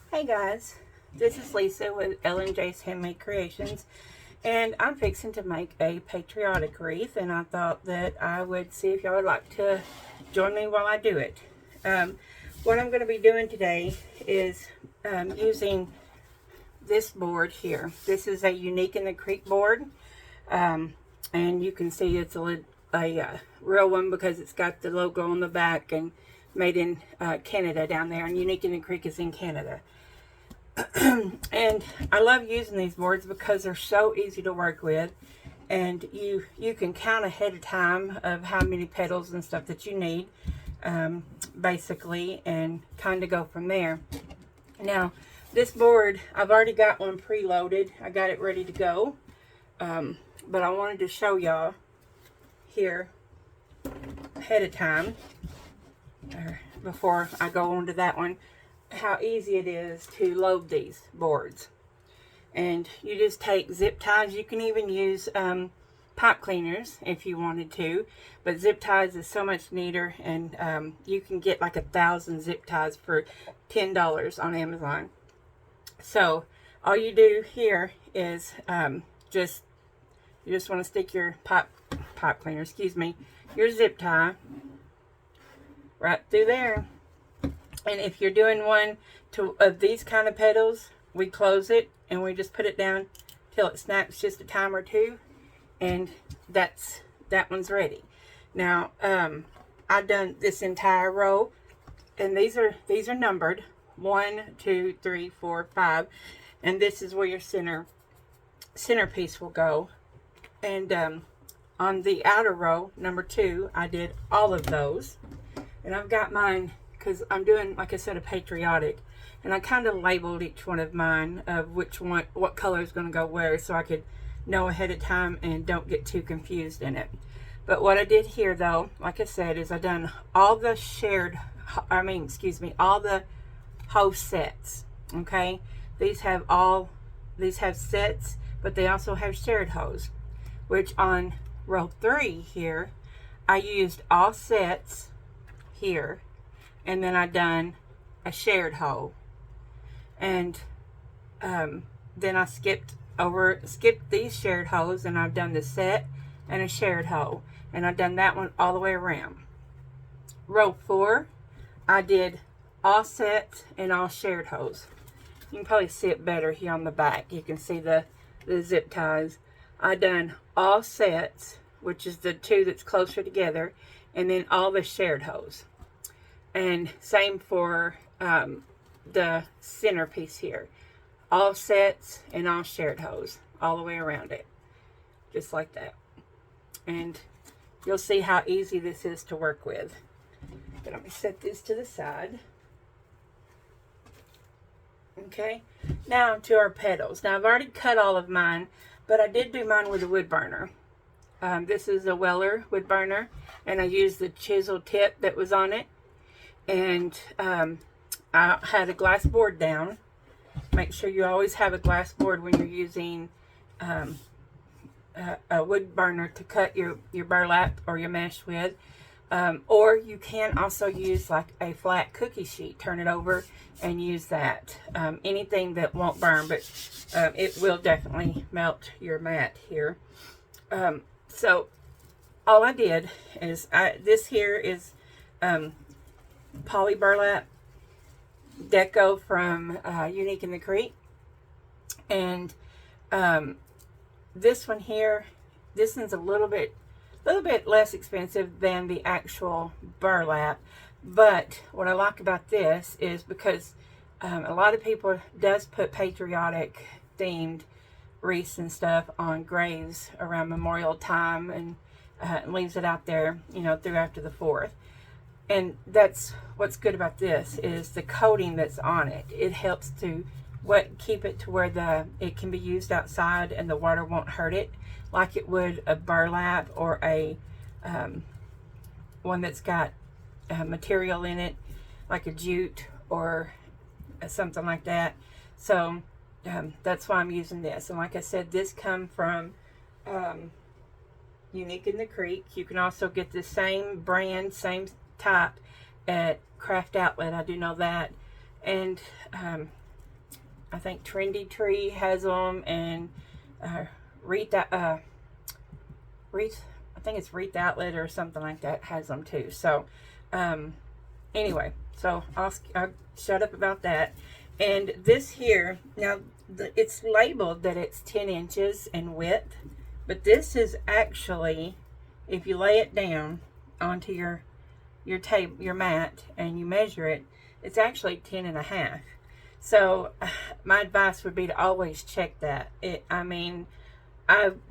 Hey guys, this is Lisa with L&J's Handmade Creations, and I'm fixing to make a patriotic wreath, and I thought that I would see if y'all would like to join me while I do it. What I'm going to be doing today is using this board here. This is a Unique in the Creek board, and you can see it's a real one because it's got the logo on the back and made in Canada down there, and Unique in the Creek is in Canada. And I love using these boards because they're so easy to work with, and you can count ahead of time of how many petals and stuff that you need, basically, and kind of go from there. Now this board, I've already got one preloaded. I got it ready to go, but I wanted to show y'all here ahead of time, before I go on to that one, how easy it is to load these boards. And you just take zip ties. You can even use pipe cleaners if you wanted to, but zip ties is so much neater, and you can get like 1,000 zip ties for $10 on Amazon. So all you do here is you just want to stick your pipe cleaner, your zip tie right through there. And if you're doing one of these kind of petals, we close it and we just put it down till it snaps just a time or two, and that one's ready. Now I've done this entire row, and these are numbered 1, 2, 3, 4, 5, and this is where your centerpiece will go. And on the outer row, number 2, I did all of those, and I've got mine because I'm doing, like I said, a patriotic, and I kind of labeled each one of mine of what color is going to go where, so I could know ahead of time and don't get too confused in it. But what I did here, though, like I said, is I done all the all the hoe sets. Okay, these have sets, but they also have shared hoes, which on row 3 here, I used all sets here, and then I done a shared hoe, and then I skipped these shared hoes, and I've done the set and a shared hoe, and I've done that one all the way around. Row 4, I did all sets and all shared hoes. You can probably see it better here on the back. You can see the zip ties. I done all sets, which is the 2 that's closer together, and then all the shared hoes. And same for the centerpiece here. All sets and all shared hoes all the way around it. Just like that. And you'll see how easy this is to work with. But let me set this to the side. Okay. Now to our petals. Now I've already cut all of mine, but I did do mine with a wood burner. This is a Weller wood burner, and I used the chisel tip that was on it. And I had a glass board down. Make sure you always have a glass board when you're using a wood burner to cut your burlap or your mesh with. Or you can also use like a flat cookie sheet. Turn it over and use that. Anything that won't burn, but it will definitely melt your mat here. So all I did is, this here is poly burlap deco from Unique in the Creek, and this one here, this one's a little bit less expensive than the actual burlap. But what I like about this is because a lot of people does put patriotic themed wreaths and stuff on graves around Memorial time, and leaves it out there, through after the 4th. And that's what's good about this, is the coating that's on it. It helps to keep it to where it can be used outside and the water won't hurt it, like it would a burlap or a one that's got material in it, like a jute or something like that. So that's why I'm using this. And like I said, this come from Unique in the Creek. You can also get the same brand, same type at Craft Outlet. I do know that. And I think Trendy Tree has them, and Wreath, Wreath, I think it's Wreath Outlet or something like that has them too. So anyway, so I'll shut up about that. And this here, now it's labeled that it's 10 inches in width, but this is actually, if you lay it down onto your table, your mat, and you measure it, it's actually 10 and a half. So my advice would be to always check that. I mean,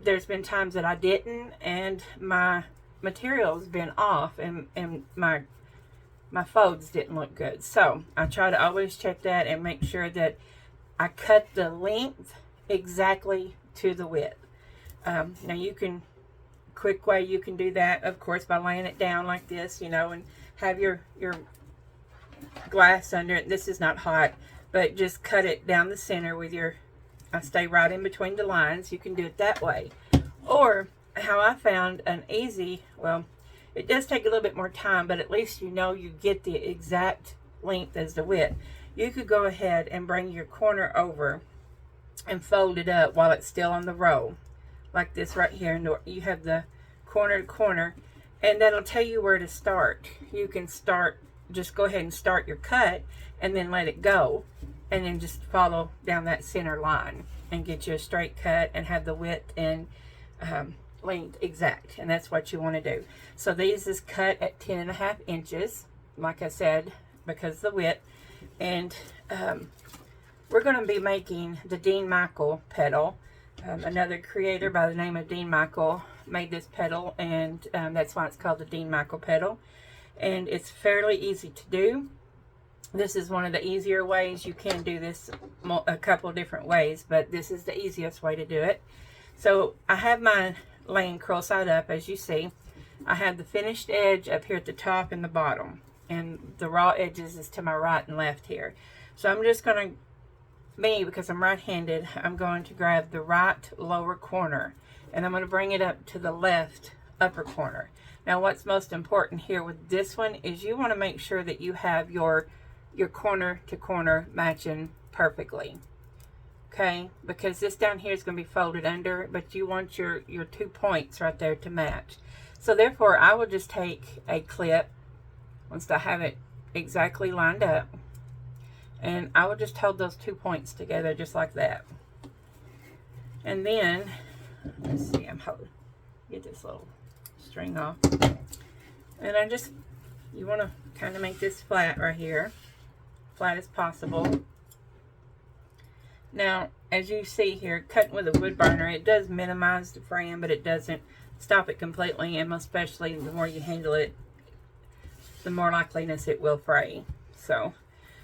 there's been times that I didn't, and my material's been off, and my folds didn't look good. So I try to always check that and make sure that I cut the length exactly to the width. Now you can, quick way you can do that, of course, by laying it down like this, you know, and have your glass under it. This is not hot, but just cut it down the center with your, I stay right in between the lines. You can do it that way. Or how I found an easy, well, it does take a little bit more time, but at least you know you get the exact length as the width. You could go ahead and bring your corner over and fold it up while it's still on the roll, like this right here. And you have the corner to corner, and that'll tell you where to start. You can start, just go ahead and start your cut, and then let it go, and then just follow down that center line and get you a straight cut and have the width and length exact. And that's what you want to do. So these is cut at 10 and a half inches, like I said, because of the width. And we're going to be making the Dean Michael petal. Another creator by the name of Dean Michael made this petal, and that's why it's called the Dean Michael petal. And it's fairly easy to do. This is one of the easier ways. You can do this a couple of different ways, but this is the easiest way to do it. So I have mine laying cross-side up, as you see. I have the finished edge up here at the top and the bottom, and the raw edges is to my right and left here. So I'm just going to, because I'm right-handed, I'm going to grab the right lower corner, and I'm going to bring it up to the left upper corner. Now what's most important here with this one is you want to make sure that you have your corner to corner matching perfectly. Okay, because this down here is going to be folded under, but you want your 2 points right there to match. So therefore, I will just take a clip once I have it exactly lined up, and I will just hold those 2 points together just like that. And then, let's see, get this little string off. And you want to kind of make this flat right here, flat as possible. Now, as you see here, cutting with a wood burner, it does minimize the fraying, but it doesn't stop it completely, and especially the more you handle it, the more likeliness it will fray. So,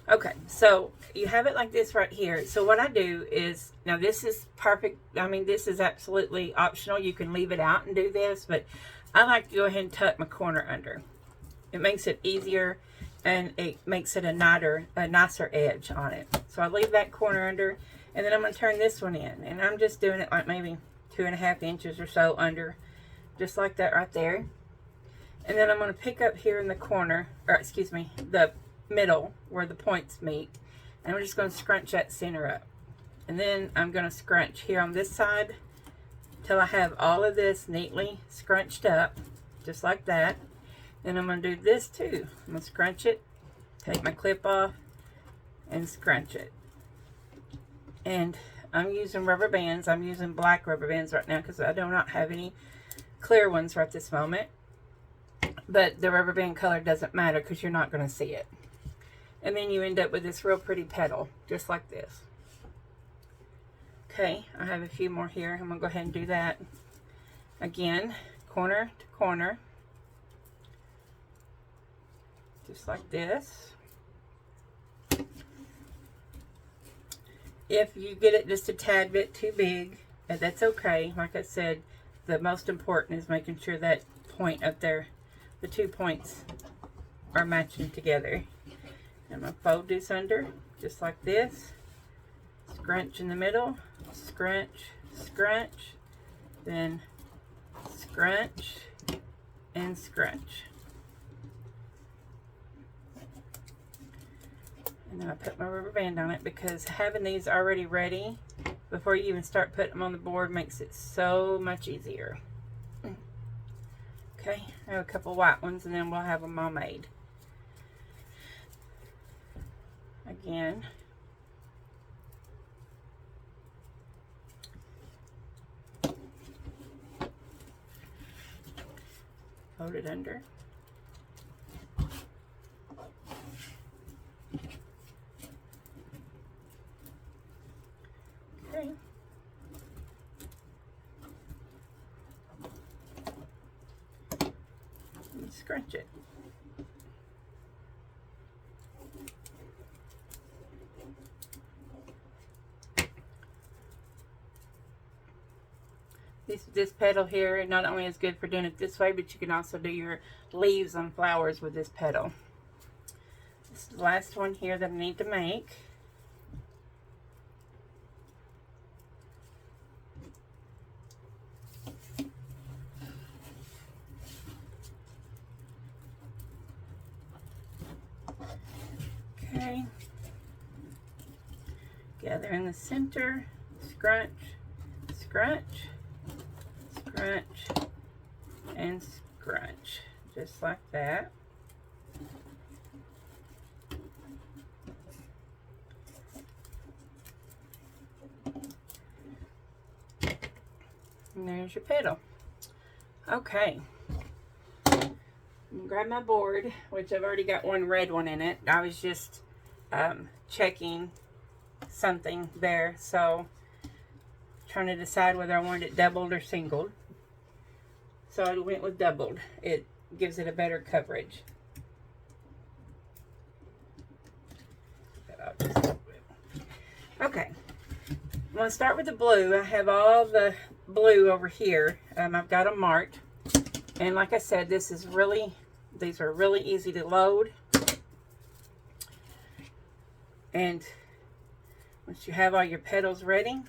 okay, so you have it like this right here. So what I do is, now this is perfect. I mean, this is absolutely optional. You can leave it out and do this, but I like to go ahead and tuck my corner under. It makes it easier, and it makes it a nicer edge on it. So I leave that corner under, and then I'm going to turn this one in, and I'm just doing it like maybe 2.5 inches or so under, just like that right there. And then I'm going to pick up here in the corner, or excuse me, the middle where the points meet, and I'm just going to scrunch that center up. And then I'm going to scrunch here on this side till I have all of this neatly scrunched up, just like that. Then I'm going to do this too. I'm going to scrunch it, take my clip off, and scrunch it. And I'm using rubber bands. I'm using black rubber bands right now because I do not have any clear ones right this moment. But the rubber band color doesn't matter because you're not going to see it. And then you end up with this real pretty petal, just like this. Okay, I have a few more here. I'm going to go ahead and do that. Again, corner to corner. Just like this. If you get it just a tad bit too big, that's okay. Like I said, the most important is making sure that point up there, the 2 points are matching together. I'm going to fold this under, just like this. Scrunch in the middle, scrunch, scrunch, then scrunch, and scrunch. And And I put my rubber band on it because having these already ready before you even start putting them on the board makes it so much easier. Okay, I have a couple white ones and then we'll have them all made. Again, fold it under. Okay. And scrunch it. This petal here not only is good for doing it this way, but you can also do your leaves on flowers with this petal. This is the last one here that I need to make. Okay. Gather in the center, scrunch, scrunch, scrunch, and scrunch, just like that. And there's your petal. Okay. Grab my board, which I've already got one red one in it. I was just checking something there, so trying to decide whether I wanted it doubled or singled. So I went with doubled. It gives it a better coverage. Okay, I'm going to start with the blue. I have all the blue over here. I've got them marked. And like I said, these are really easy to load. And once you have all your petals ready,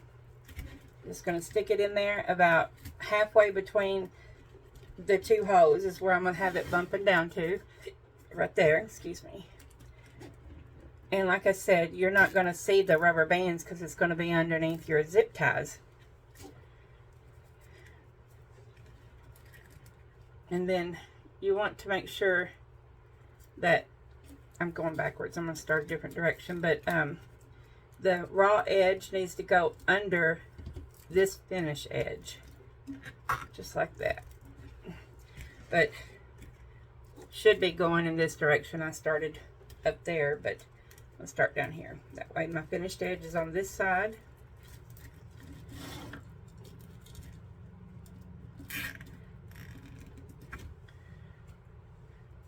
just going to stick it in there about halfway between the two holes is where I'm going to have it bumping down to. Right there, excuse me. And like I said, you're not going to see the rubber bands because it's going to be underneath your zip ties. And then you want to make sure that, I'm going backwards, I'm going to start a different direction, but the raw edge needs to go under this finish edge, just like that. But should be going in this direction. I started up there, but I'll start down here. That way my finished edge is on this side.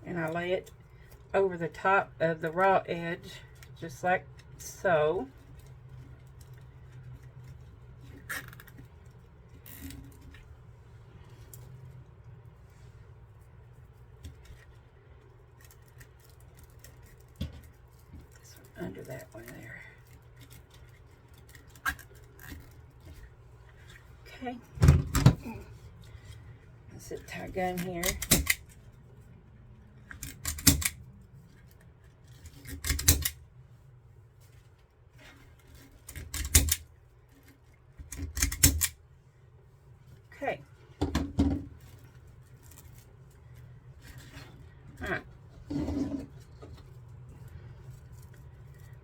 And I lay it over the top of the raw edge, just like so. This one under that one there. Okay. Let's zip tie gun here. Okay. Alright. I'm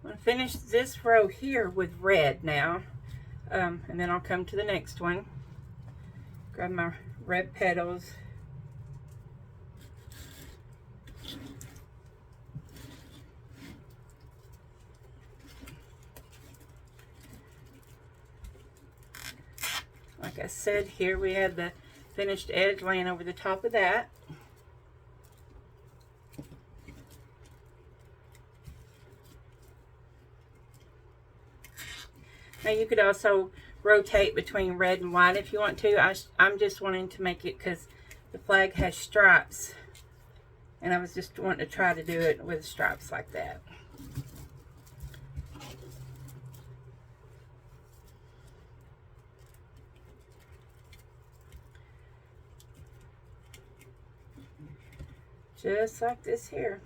going to finish this row here with red now. And then I'll come to the next one. Grab my red petals. Like I said, here we have the finished edge laying over the top of that. Now you could also rotate between red and white if you want to. I'm just wanting to make it because the flag has stripes, and I was just wanting to try to do it with stripes like that. Just like this here.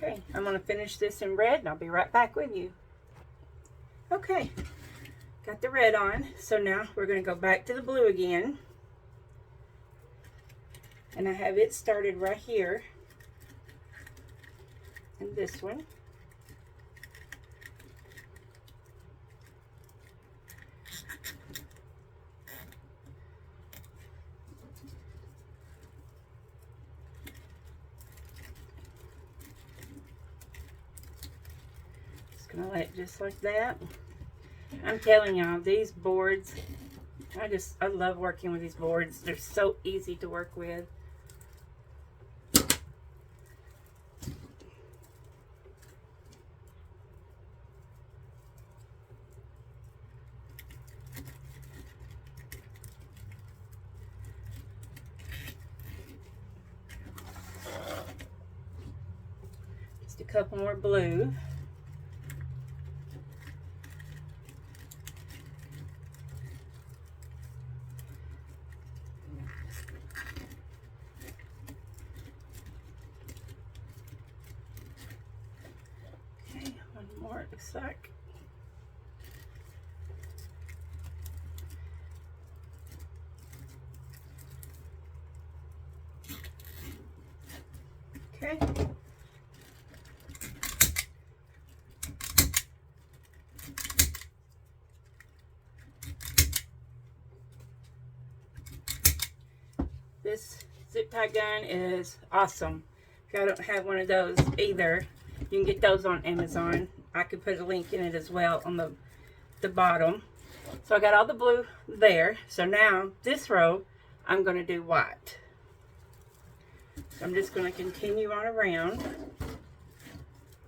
Okay, I'm going to finish this in red and I'll be right back with you. Okay, got the red on, so now we're going to go back to the blue again. And I have it started right here in this one. Just gonna let it just like that. I'm telling y'all, these boards, I love working with these boards. They're so easy to work with. Just a couple more blue. More, it looks like. Okay. This zip tie gun is awesome. If y'all don't have one of those either, you can get those on Amazon. I could put a link in it as well on the bottom. So I got all the blue there. So now this row, I'm going to do white. So I'm just going to continue on around.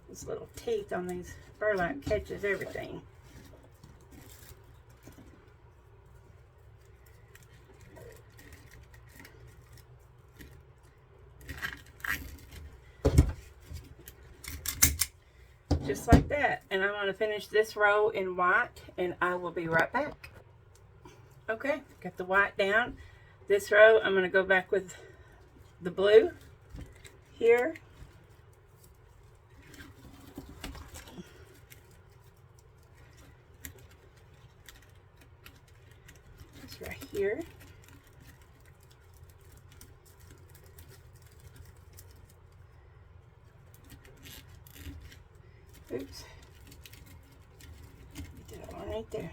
These little teeth on these burlap catches everything. Just like that. And I'm going to finish this row in white and I will be right back. Okay, got the white down. This row I'm going to go back with the blue here. It's right here. Oops. Get that one right there.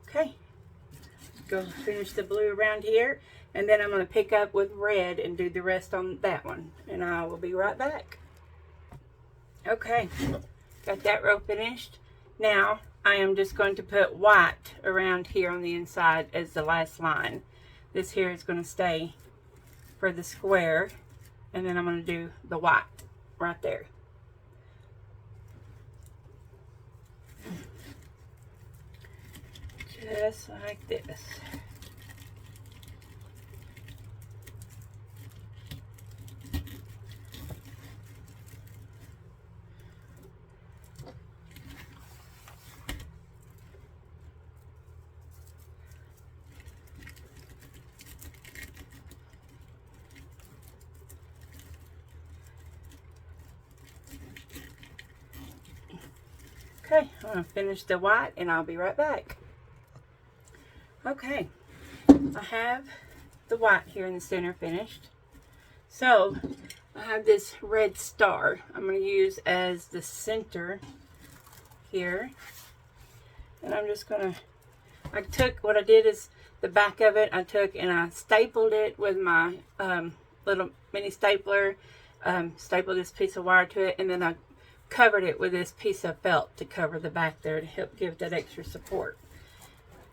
Okay. Go finish the blue around here. And then I'm going to pick up with red and do the rest on that one. And I will be right back. Okay. Got that row finished. Now I am just going to put white around here on the inside as the last line. This here is going to stay for the square, and then I'm going to do the white right there. Just like this. Okay, I'm going to finish the white and I'll be right back. Okay, I have the white here in the center finished. So, I have this red star I'm going to use as the center here. And I'm just going to, what I did is the back of it, I took and I stapled it with my little mini stapler, stapled this piece of wire to it, and then I covered it with this piece of felt to cover the back there to help give that extra support.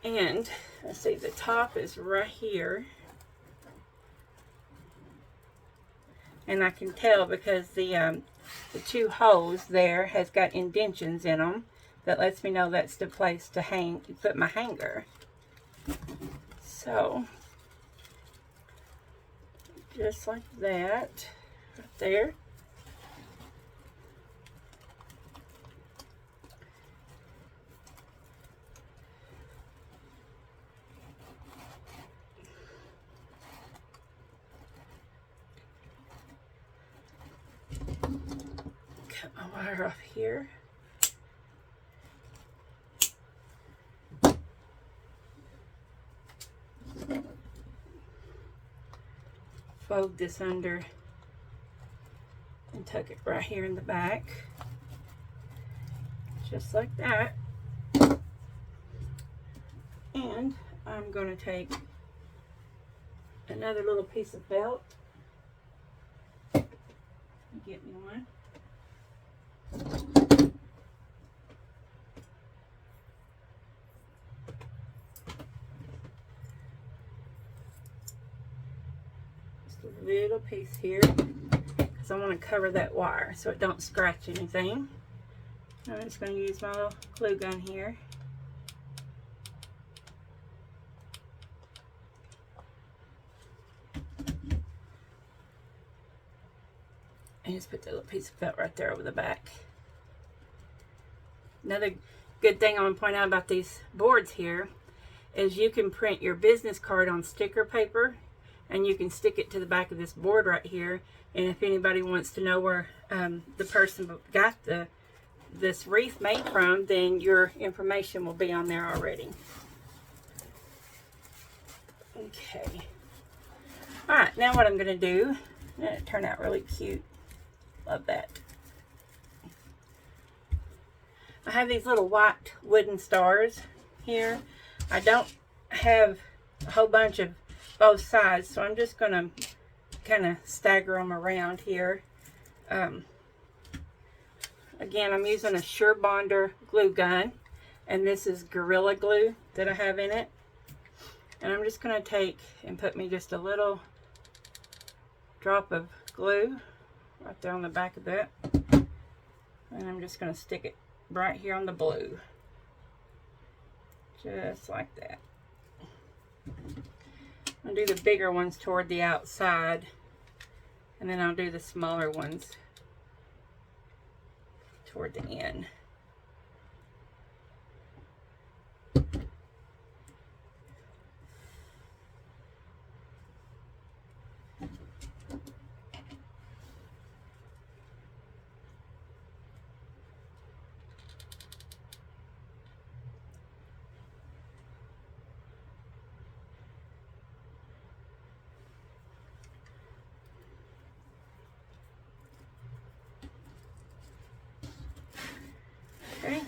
And let's see, the top is right here, and I can tell because the two holes there has got indentions in them that lets me know that's the place to put my hanger. So just like that right there. cut my wire off here. Fold this under and tuck it right here in the back, just like that. And I'm going to take another little piece of felt. Get me one. Just a little piece here, because I want to cover that wire so it don't scratch anything. I'm just going to use my little glue gun here. And just put that little piece of felt right there over the back. Another good thing I want to point out about these boards here is you can print your business card on sticker paper, and you can stick it to the back of this board right here. And if anybody wants to know where the person got this wreath made from, then your information will be on there already. Okay. Alright, now what I'm going to do, it turned out really cute. Love that. I have these little white wooden stars here. I don't have a whole bunch of both sides, so I'm just going to kind of stagger them around here. Again, I'm using a Sure Bonder glue gun, and this is Gorilla Glue that I have in it. And I'm just going to take and put me just a little drop of glue right there on the back of that, and I'm just going to stick it right here on the blue, just like that. I'll do the bigger ones toward the outside, and then I'll do the smaller ones toward the end. Okay.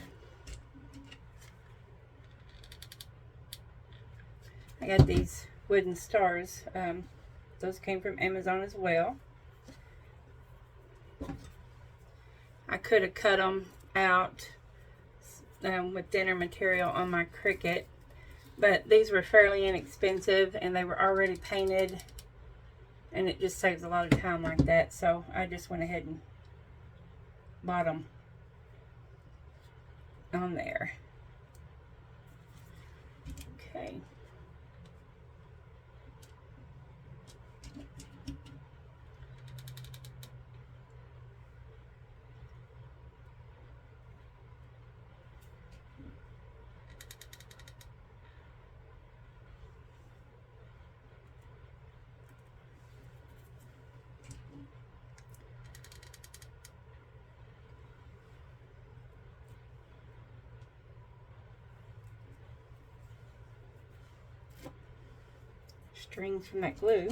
I got these wooden stars. Those came from Amazon as well. I could have cut them out with thinner material on my Cricut, but these were fairly inexpensive and they were already painted, and it just saves a lot of time like that, so I just went ahead and bought them on there. Okay. Strings from that glue.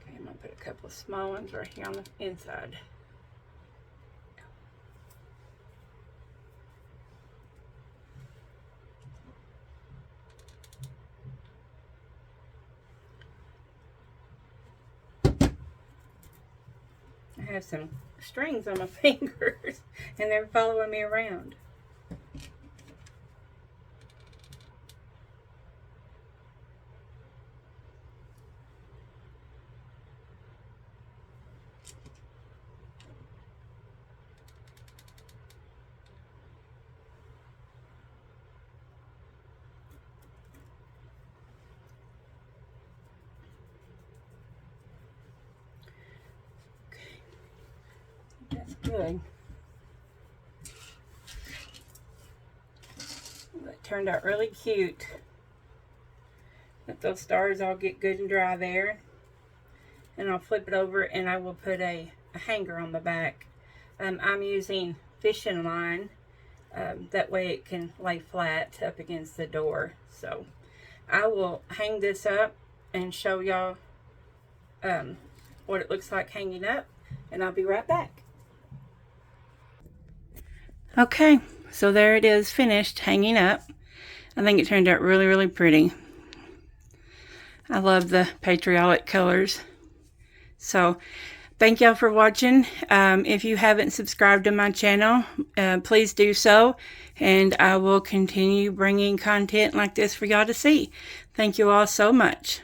Okay, I'm going to put a couple of small ones right here on the inside. I have some strings on my fingers and they're following me around. good. That turned out really cute. Let those stars all get good and dry there. And I'll flip it over and I will put a hanger on the back. I'm using fishing line. That way it can lay flat up against the door. So I will hang this up and show y'all what it looks like hanging up, and I'll be right back. Okay, so there it is, finished hanging up. I think it turned out really, really pretty. I love the Patriotic colors. So thank y'all for watching. If you haven't subscribed to my channel, please do so, and I will continue bringing content like this for y'all to see. Thank you all so much.